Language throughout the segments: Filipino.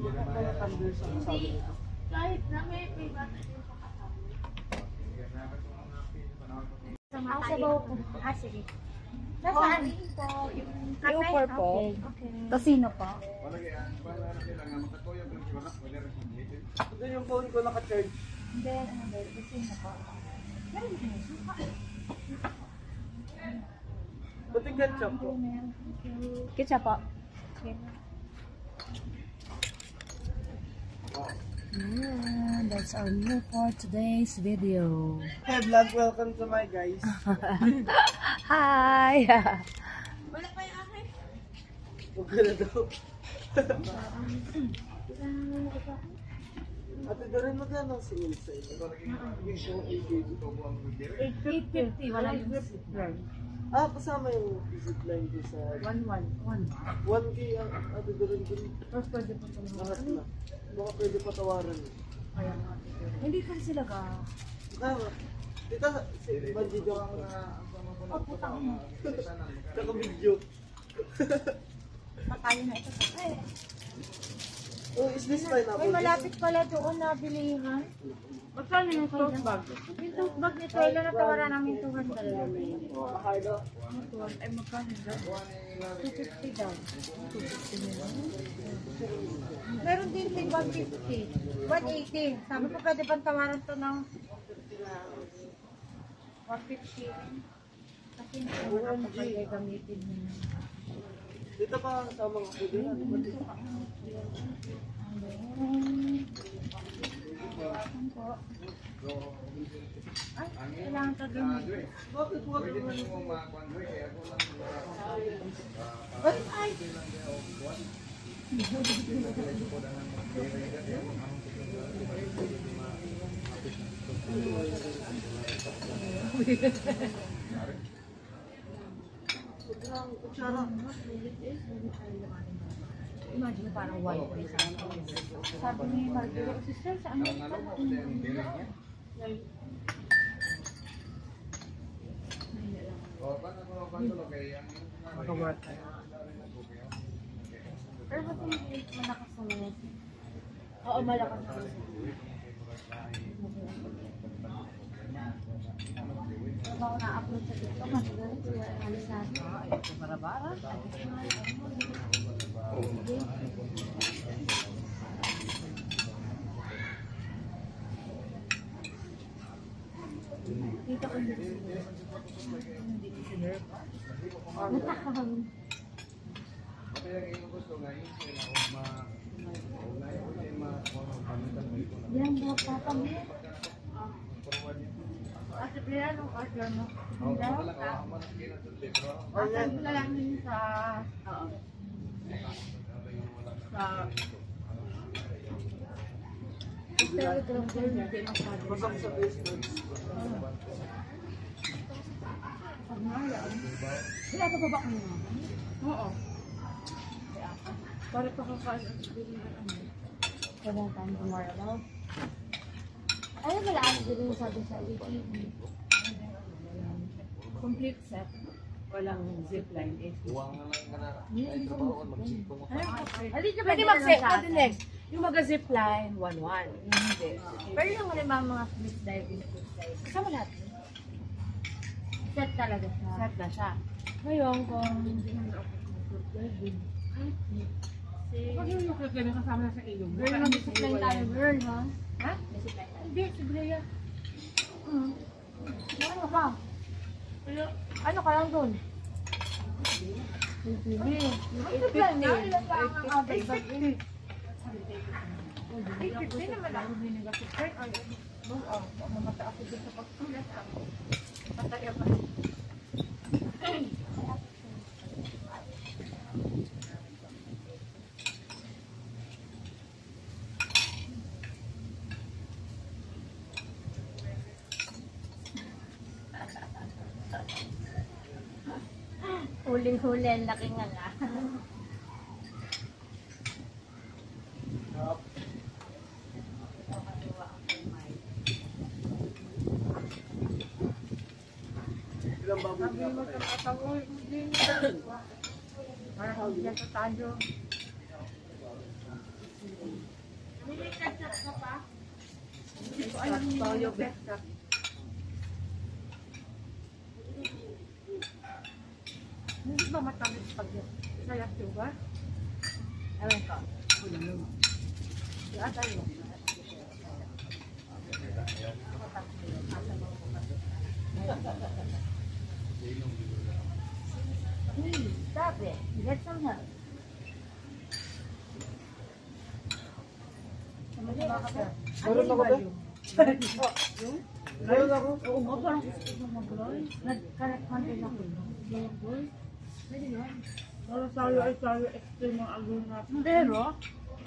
Kaya thunder sa sabi nito. Kahit na may bata din sa kasama. Ang sabaw ko. Sige. Nasaan? Yung Upor po. Okay. Tosino po. Ito yung phone ko naka-charge. Then, tosino po. Pati ketchup po. Ketchup po. That's our meal for today's video. Hey vlog, welcome to my guys. Hi! Wala pa yung akin. Huwag ka na daw. Ate, doon magkano ang singil sa inyo? 850. Wala yung zipline. Ah, kasama yung zipline ko sa 1-1. 1K ang ate doon dun. Tapos pwede po ito. Lahat na. Baka pwede patawaran. Hindi pa sila ka. Tama. Tita, si Banji Jong ako na naka-video. Patayo na ito. Oh, is this pineapple? Uy, malapit pala doon na bilihan. Magkano yung tote bag? Yung tote bag ni Toyla na tawaran namin 200. Hardo. Ay, magkano daw? 250 daw. 250 meron din 150. 180. Sabi ko pwede bang tawaran to ng 150. Kasi hindi ko nakapagay gamitin niya. Dito pa sa mga pwede. Ay, kailangan ka din. Bakit wag mo? Ay! Imagine parang white face. Sabi ni Margaret, sister, sa ano ito? Pero ba't hindi malakas sa mga? Oo, malakas sa mga. Ako na-upload sa TikTok, matagal siya alis natin. Ito para-bara. Dito ko hindi siya. Yan, mga papa mo. Ate Bria, anong order mo? Hindi? Ate, lang yun sa... Masang sa basement. Wala ka ba ba kami naman? Oo. Para pa kakain ang sabihin ng ano. Kailan tayo tomorrow? Ano ba lang din sabi sa YouTube? Complete set. Walang zipline. Pwede mag-zip. Pwede next. Yung mag-zipline, 1-1. Hindi. Pero yung mga flip diving, Kasama lahat. set talaga siya. Set na siya. Ngayon, kung hindi na ako Diving. pag yung clip na kasama na sa ilong. Girl, mag-zipline tayo, girl, ha? Ha? Hindi, si Brea. Ano ka? Ano ka lang doon? Hindi. Ang zipline na, ilan ba ang average bag? 850 naman ako binigay. Ay, mamata ako dun sa pagtulat. Pataya pa. Huling-huli, ang laki nga nga. Ilang baboy Sabi mo sa katawoy, hindi na. Para hindi sa tayo. alam niyo yung best cup. Hindi ba matamis pag sa yakiwa? Alam ka. At ano? Stop it. Get some help. Meron ako ba? Meron ako. Oo nga, parang gusto ko mag-roll. Nag-correct-content ako. Roll. Pwede yun. Pero sayo ay sayo extreme ang agong natin. Pero,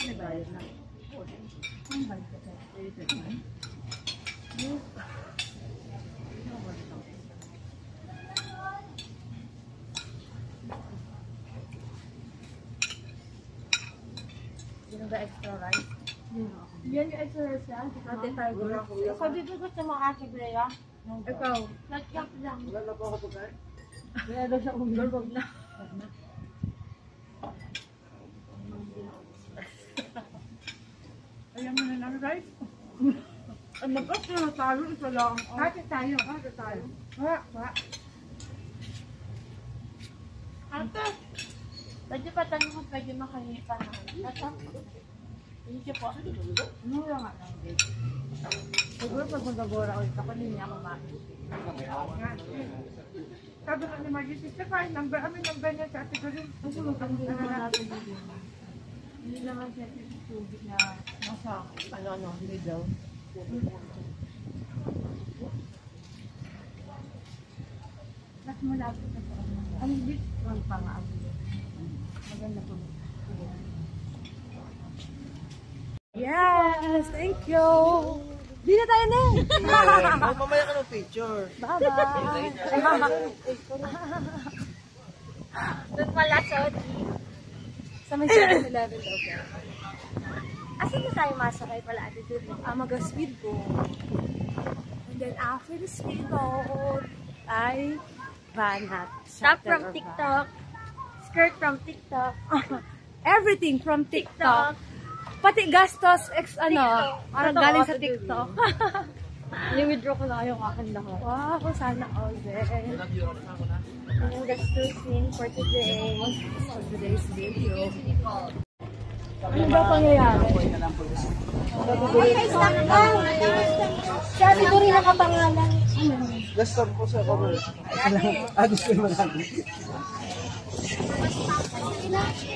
may bayad na. Ang bayad ka tayo. Yung extra rice. Yan yung extra rice yan. Ate Tiger. Sabi ko gusto mo ate Brea. Ikaw. Nag-cap lang. Wala na po ako pagkain. Kaya daw siya umigol. Wag na. Ayan mo na lang rice. Ang mag-up na tayo. Isa lang. Ate tayo. Ate tayo. Wa. Ate. Pwede pa tanong kung pwede makahingi pa na. Hindi siya po. Ano lang nga lang, babe? Siguro pag magagora ulit ako, hindi niya mamahin. Sabi ka ni Margie, sister, kahit number, number niya sa ate ko rin. Ang ginawa natin dito. Hindi naman siya tubig na nasa, middle. Mas malapit na po. Ang bit, ang pang-aabot. Maganda po. Yes, thank you. Di na tayo na. Mamaya ka ng picture. Bye-bye. Doon pala sa Sa may 7-Eleven daw. asan na tayo masakay pala ate dito? Mag-speedboat. And then after the speedboat, ay banat. Stop from TikTok. Skirt from TikTok. Everything from TikTok. Pati gastos, parang galing sa TikTok. Ni-withdraw ko na yung akin lahat. Wow, sana all din. Yung gastusin for today. For today's video. Ano ba pangyayari? Okay, stop ka! Sabi ko rin nakapangalan. Gusto ko sa cover. Gusto mo natin.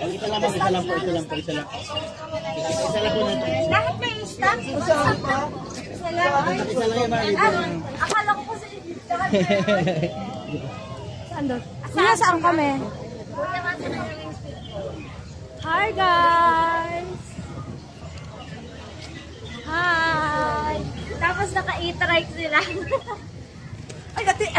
Isa lang po. Lahat may stop? Isa lang? Isa lang yung mali. Akala ko kasi Saan doon? Saan kami? Hi guys! Hi! Tapos naka-e-trike sila. Ay, dati!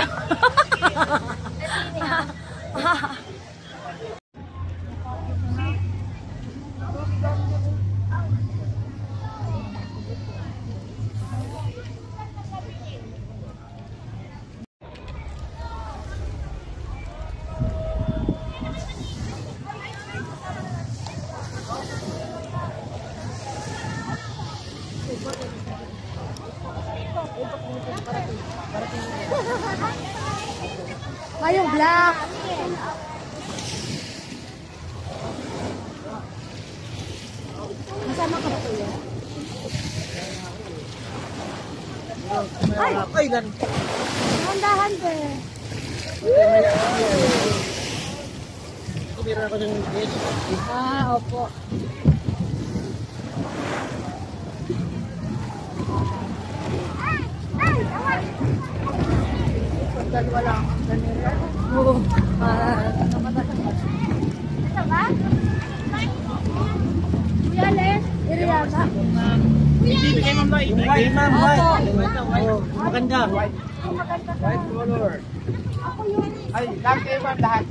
Mayong black! Masama ka ba kuya? Ay, lan. Dahan-dahan ba? Kumira ako ng guest. Opo. Dalawa lang ang ganira. Oo. Ito ba? Kuya Les, Iriana. Ibigay ma'am ba? Ibigay ma'am. Maganda. White color. Ako yun. Ay, lahat kayo ma'am, lahat.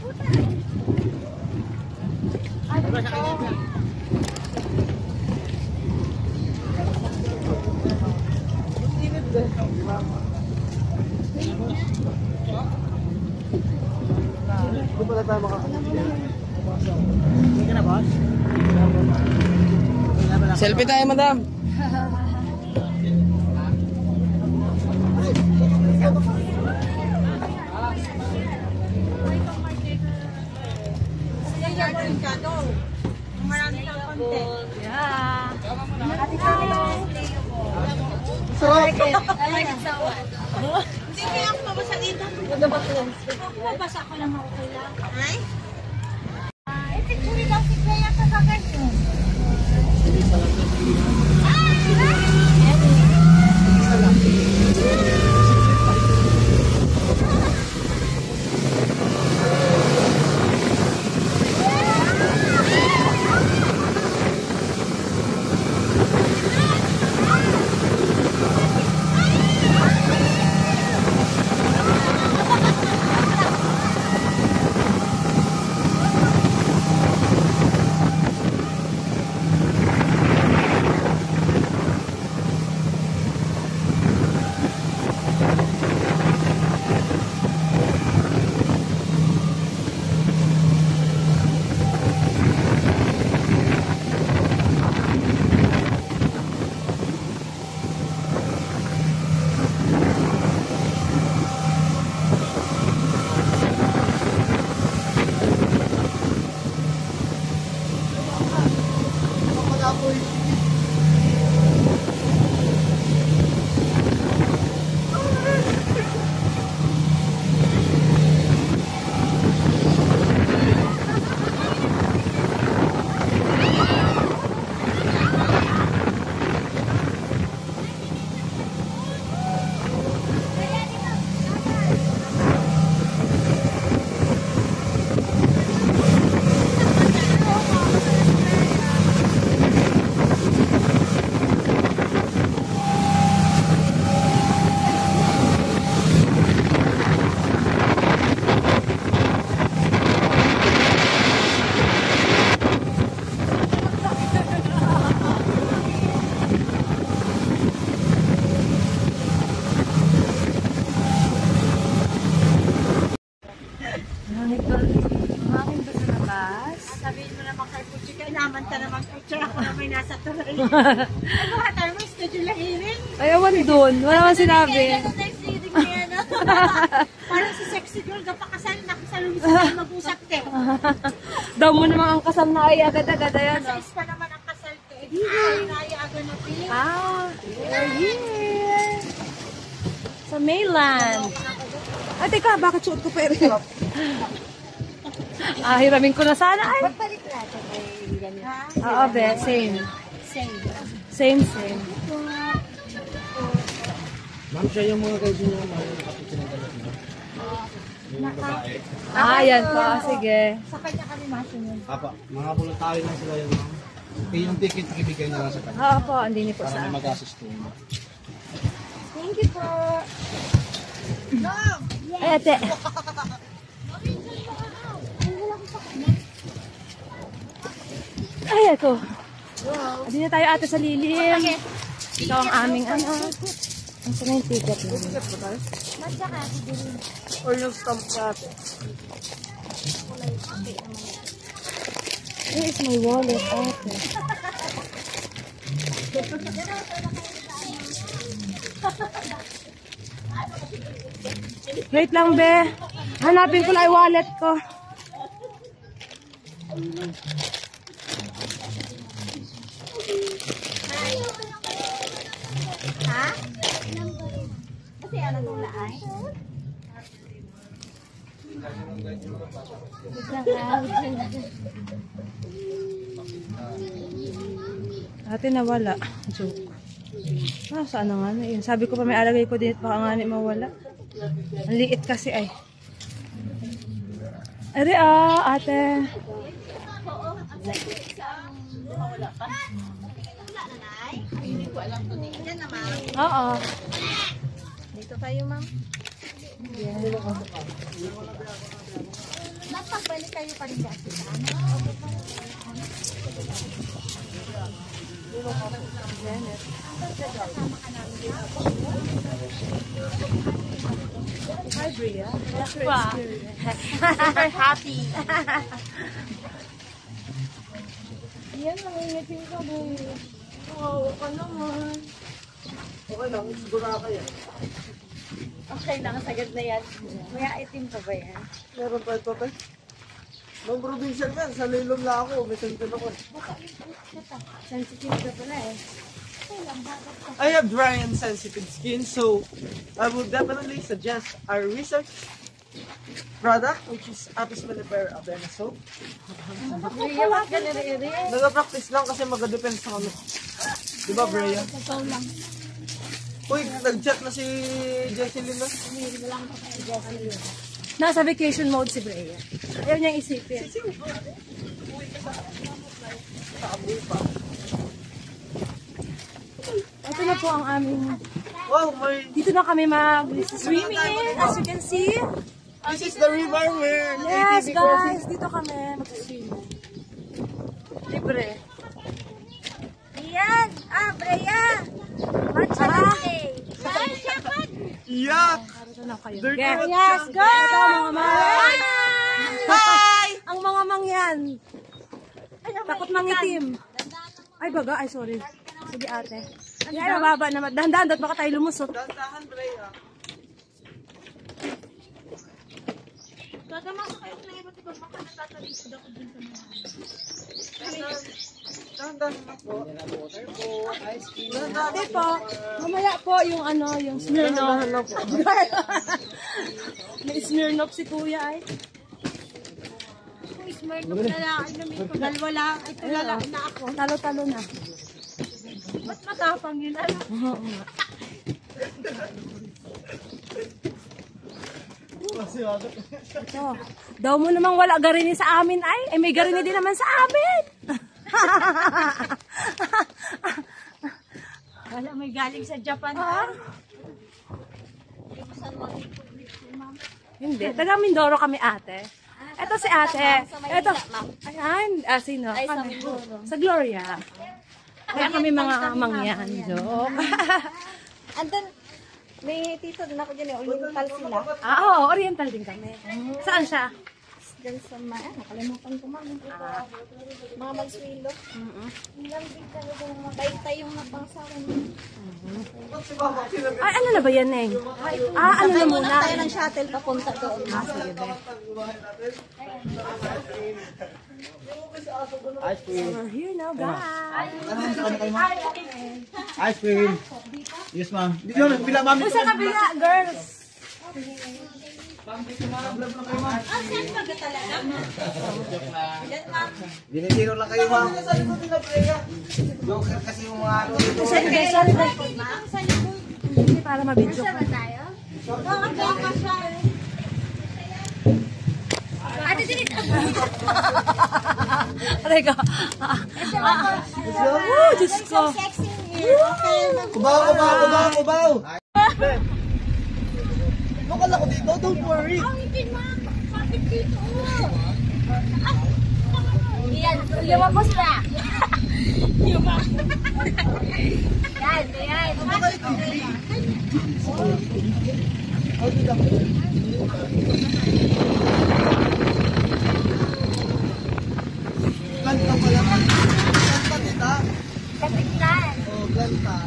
Ano ito? Hindi pa na tayo makakalimutan. Hindi ka na, boss? Selfie tayo, madam. Marami kang content. Yeah. Sarap! Hindi kaya ako mabasa dito. Mabasa ko lang ako kaya. Ay? Picture lang si Kaya kakagan yun. Sabihin mo naman kay Puchi, kailangan ka naman Puchi, ako na may nasa tuloy. Ano ka tayo, may schedule na hearing? Ay, awan dun. Wala naman sinabi. Kaya na next reading niya, no? Parang si sexy girl, kapakasal na kasalong sa mag-usap, te. Daw mo naman ang kasal na ay agad-agad. Ayan. Sa ispa naman ang kasal, te. Di tayo naiagan na pili. We're here. Sa mainland. Ay, teka, bakit suot ko pa rin? Hiramin ko na sana. Ay. Balik natin kay ganyan. Oo, be. Same. Same. Ma'am, siya yung mga guys niyo, ma'am, nakapit na ganun. Yung babae. Yan po. Sige. Sa kanya kami masunod. Apa, mga voluntaryo lang sila yun, ma'am. Okay, yung ticket nakibigay nila sa kanya. Oo po, hindi niyo po Para sa may mag-assist to. Thank you po. No! Ay, ate. Ay, ito. Hindi na tayo ate sa lilim. Ito ang aming ano. Ang sana yung ticket na. Matsaka, din. Or yung stamp natin. Where is my wallet, ate? Wait lang, be. Hanapin ko lang yung wallet ko. Ha? Kasi ano nung laay? Ate nawala. Joke. Saan na nga na yun? Sabi ko pa may alagay ko din at baka nga mawala. Ang liit kasi ay. Ari ate. Oo. Dito tayo, ma'am. Napagbalik kayo pa rin kasi sa ano? Hi, Bria. Super happy. Yan, nangingiting ka, boy. Wow, ka naman. Okay lang, siguro kayo. Okay lang, sagad na yan. Maya itim pa ba yan? Meron pa ito, Nung provincial yan, sa lilom lang ako, may sentin ako. Sensitive ka pala eh. I have dry and sensitive skin, so I would definitely suggest our research product, which is Apis mellifera Avena soap. Iyawas ka na rin. Nag-practice lang kasi mag-depend sa ano. Diba, Brea? Ikaw lang. Uy, nag-chat na si Jesseline na. Nasa vacation mode si Brea. Ayaw niyang isipin. Ito na po ang aming... Wow, may... Dito na kami mag-swimming, as you can see. This is the river where Yes, ATV guys! Dito kami mag-swimming. Libre. Iyan! Brea! Matcha latte! Yak! Dito na kayo. Dirty Yes, matcha. yes, go! Ito, mga mang. Hi! Ang mga mangyan. Takot mangitim. Ay, baga. Ay, sorry. Sige, ate. Ay, mababa naman. Dahan-dahan, dapat baka tayo lumusot. Dantahan, Brea. Dadama sa kayo na iba't ibang baka natatalikod ako dun sa mga. Dantahan na po. Ate po, mamaya po yung ano, yung Smirnoff. Dantahan na po. May Smirnoff si kuya ay. Kung smart ko na lang, inumin ko. Dalawa lang, ito na lang na ako. Talo-talo na. Ba't matapang yun? Ano? Oo nga. Ito. Daw mo namang wala garini sa amin ay. Eh may garini din naman sa amin. Wala, may galing sa Japan. Hindi. Taga Mindoro kami ate. Ito si ate. Ito. Ayan. Sino? Kami. Sa Gloria. Kaya kami mga mangyan. Joke. Andun, may tito din ako dyan, oriental sila. Oo. Oriental din kami. Saan siya? Diyan sa nakalimutan ko man. Mga magswilo. Ilang big talaga ng mga baitay yung napasawan. Ay, ano na ba yan, Neng? Ano na muna? Tayo ng shuttle papunta doon. Sige, be. Ice cream. We're here now, guys. Ice cream. Yes, ma'am. Dito na, bila mami. Sa kabila, girls. Binibiro lang kayo, ma'am. Joker kasi yung mga ano. Sorry, guys. Sorry, guys. Hindi para mabidyo. tayo? Ate, dinit ako. Aray ko. Oh, Diyos ko. Sexy here. Okay na. Kubaw, kubaw, kubaw, kubaw. Lokal ako dito, don't worry. Hindi ma. Kapit dito. Yan, lumabas na. Yan, yan. Ganta pala. Ganta, tita. Kapitan. Oh, ganta.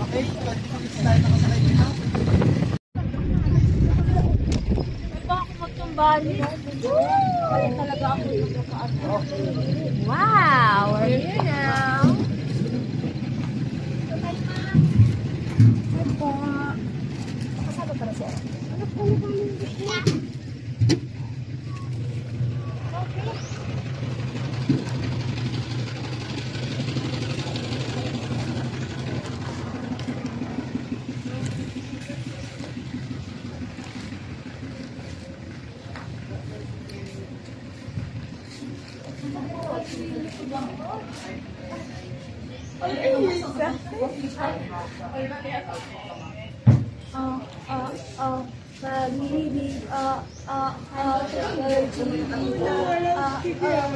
Okay, tayo nakasakay dito. Ba ako magtumbali? Kaya talaga ako Wow, we're here now. Kasama para siya. Pag-ibig,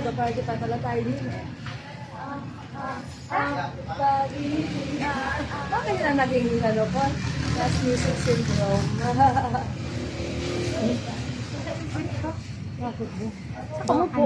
mag-party pa pala tayo dito. Pag-ibig, bakit na naging ano po? Last music syndrome. Bakit mo? Saka mo po.